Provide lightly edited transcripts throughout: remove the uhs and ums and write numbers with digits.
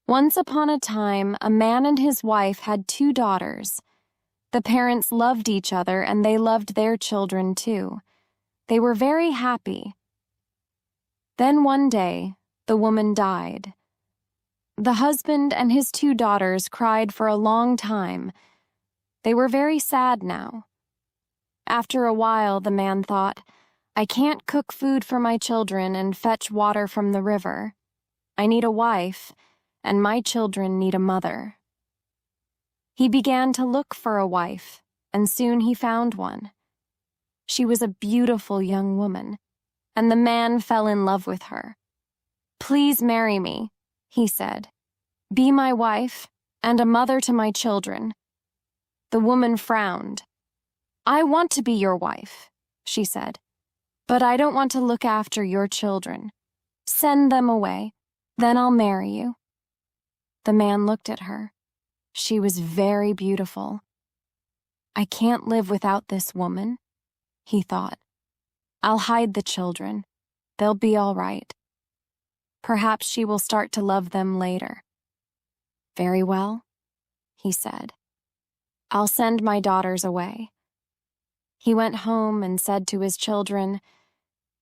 Once upon a time, a man and his wife had 2 daughters. The parents loved each other and they loved their children too. They were very happy. Then one day, the woman died. The husband and his 2 daughters cried for a long time. They were very sad now. After a while, the man thought, I can't cook food for my children and fetch water from the river. I need a wife, and my children need a mother. He began to look for a wife, and soon he found one. She was a beautiful young woman, and the man fell in love with her. Please marry me, he said. Be my wife and a mother to my children. The woman frowned. I want to be your wife, she said, but I don't want to look after your children. Send them away, then I'll marry you. The man looked at her. She was very beautiful. I can't live without this woman, he thought. I'll hide the children. They'll be all right. Perhaps she will start to love them later. Very well, he said. I'll send my daughters away. He went home and said to his children,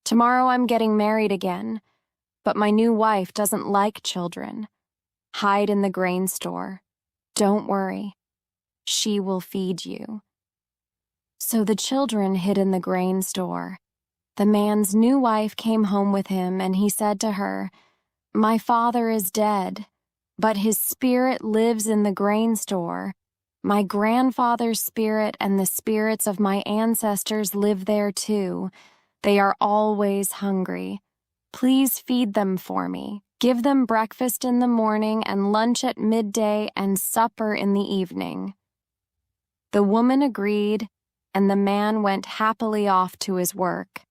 Tomorrow I'm getting married again, but my new wife doesn't like children. Hide in the grain store. Don't worry. She will feed you. So the children hid in the grain store. The man's new wife came home with him, and he said to her, My father is dead, but his spirit lives in the grain store. My grandfather's spirit and the spirits of my ancestors live there too. They are always hungry. Please feed them for me. Give them breakfast in the morning and lunch at midday and supper in the evening. The woman agreed, and the man went happily off to his work.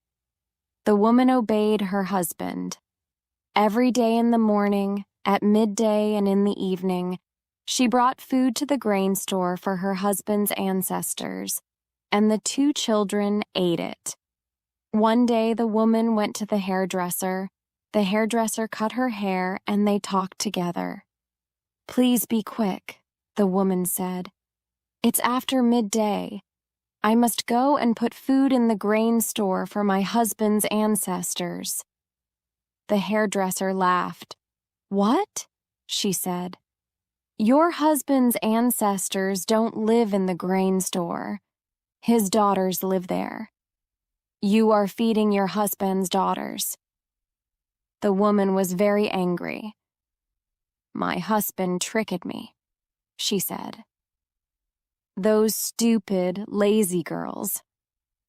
The woman obeyed her husband. Every day in the morning, at midday, and in the evening, she brought food to the grain store for her husband's ancestors, and the 2 children ate it. One day the woman went to the hairdresser. The hairdresser cut her hair, and they talked together. Please be quick, the woman said. It's after midday. I must go and put food in the grain store for my husband's ancestors. The hairdresser laughed. What? She said. Your husband's ancestors don't live in the grain store. His daughters live there. You are feeding your husband's daughters. The woman was very angry. My husband tricked me, she said. Those stupid, lazy girls.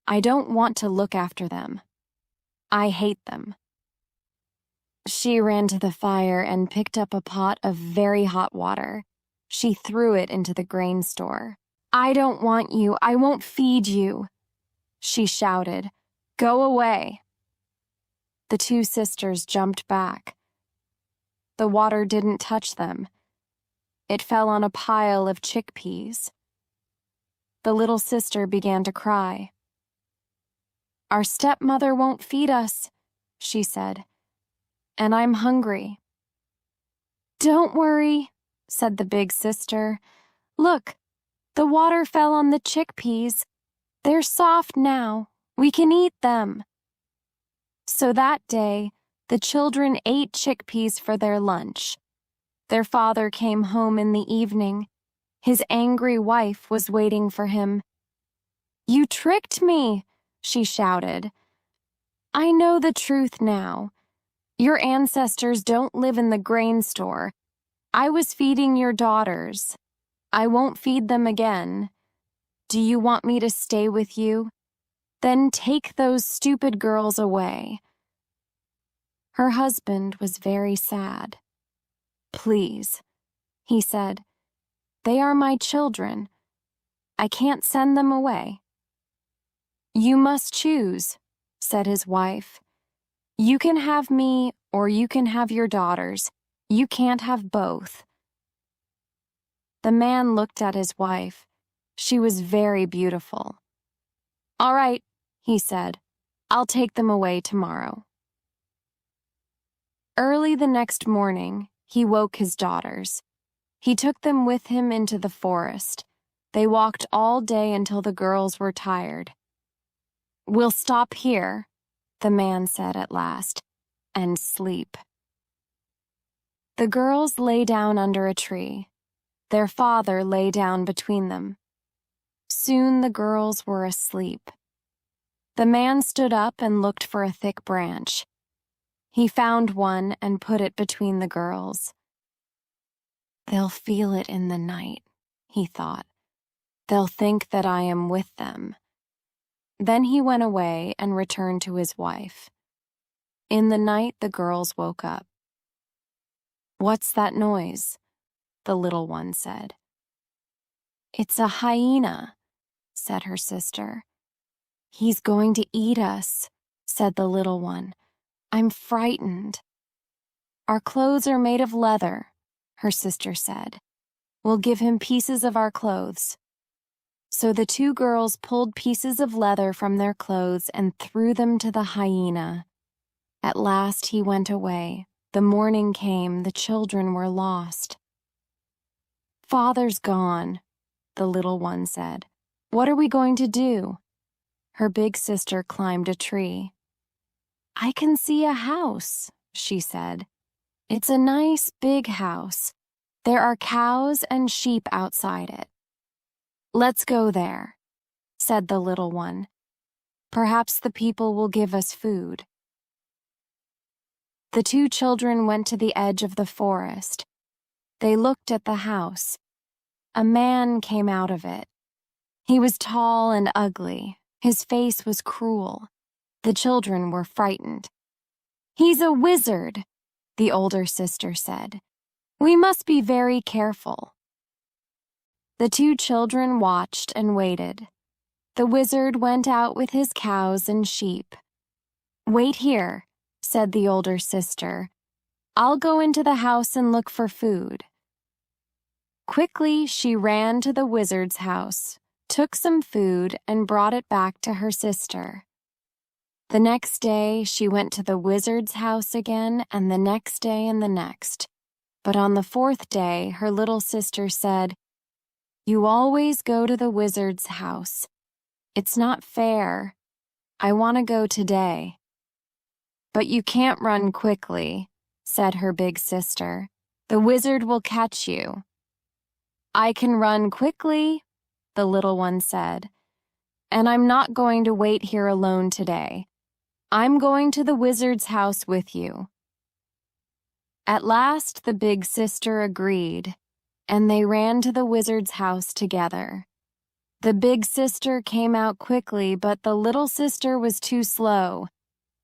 I don't want to look after them. I hate them. She ran to the fire and picked up a pot of very hot water. She threw it into the grain store. I don't want you. I won't feed you. She shouted, Go away. The 2 sisters jumped back. The water didn't touch them. It fell on a pile of chickpeas. The little sister began to cry. Our stepmother won't feed us, she said, and I'm hungry. Don't worry, said the big sister. Look, the water fell on the chickpeas. They're soft now. We can eat them. So that day, the children ate chickpeas for their lunch. Their father came home in the evening. His angry wife was waiting for him. You tricked me, she shouted. I know the truth now. Your ancestors don't live in the grain store. I was feeding your daughters. I won't feed them again. Do you want me to stay with you? Then take those stupid girls away. Her husband was very sad. Please, he said, they are my children. I can't send them away. You must choose, said his wife. You can have me or you can have your daughters. You can't have both. The man looked at his wife. She was very beautiful. All right, he said. I'll take them away tomorrow. Early the next morning, he woke his daughters. He took them with him into the forest. They walked all day until the girls were tired. "We'll stop here," the man said at last, "and sleep." The girls lay down under a tree. Their father lay down between them. Soon the girls were asleep. The man stood up and looked for a thick branch. He found one and put it between the girls. "They'll feel it in the night," he thought. "They'll think that I am with them." Then he went away and returned to his wife. In the night, the girls woke up. "What's that noise?" the little one said. "It's a hyena," said her sister. "He's going to eat us," said the little one. "I'm frightened." "Our clothes are made of leather," her sister said. "We'll give him pieces of our clothes." So the two girls pulled pieces of leather from their clothes and threw them to the hyena. At last he went away. The morning came. The children were lost. "Father's gone," the little one said. "What are we going to do?" Her big sister climbed a tree. "I can see a house," she said. "It's a nice big house. There are cows and sheep outside it." "Let's go there," said the little one. "Perhaps the people will give us food." The two children went to the edge of the forest. They looked at the house. A man came out of it. He was tall and ugly. His face was cruel. The children were frightened. "He's a wizard," the older sister said. "We must be very careful." The two children watched and waited. The wizard went out with his cows and sheep. "Wait here," said the older sister. "I'll go into the house and look for food." Quickly, she ran to the wizard's house, took some food, and brought it back to her sister. The next day, she went to the wizard's house again, and the next day and the next. But on the fourth day, her little sister said, "You always go to the wizard's house. It's not fair. I want to go today." "But you can't run quickly," said her big sister. "The wizard will catch you." "I can run quickly," the little one said. "And I'm not going to wait here alone today. I'm going to the wizard's house with you." At last, the big sister agreed, and they ran to the wizard's house together. The big sister came out quickly, but the little sister was too slow.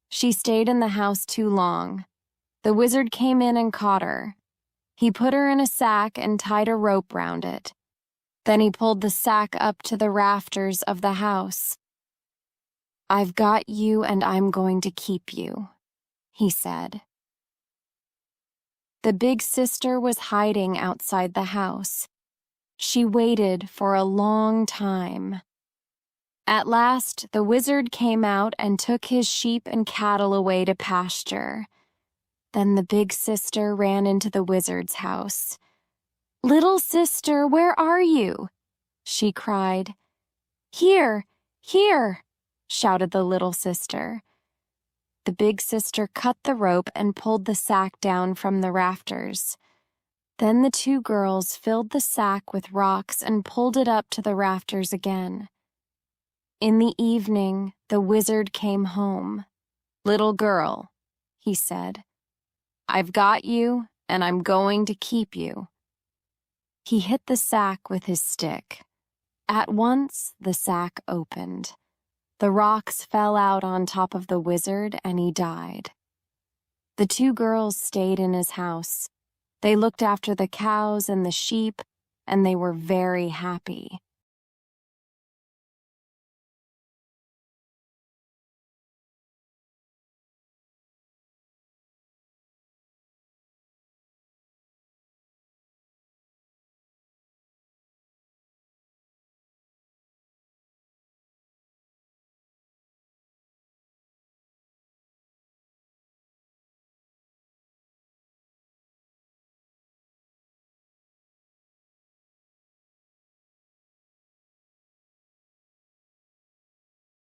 She stayed in the house too long. The wizard came in and caught her. He put her in a sack and tied a rope round it. Then he pulled the sack up to the rafters of the house. "I've got you and I'm going to keep you," he said. The big sister was hiding outside the house. She waited for a long time. At last, the wizard came out and took his sheep and cattle away to pasture. Then the big sister ran into the wizard's house. "Little sister, where are you?" she cried. "Here, here," shouted the little sister. The big sister cut the rope and pulled the sack down from the rafters. Then the two girls filled the sack with rocks and pulled it up to the rafters again. In the evening, the wizard came home. "Little girl," he said, "I've got you, and I'm going to keep you." He hit the sack with his stick. At once, the sack opened. The rocks fell out on top of the wizard, and he died. The two girls stayed in his house. They looked after the cows and the sheep, and they were very happy.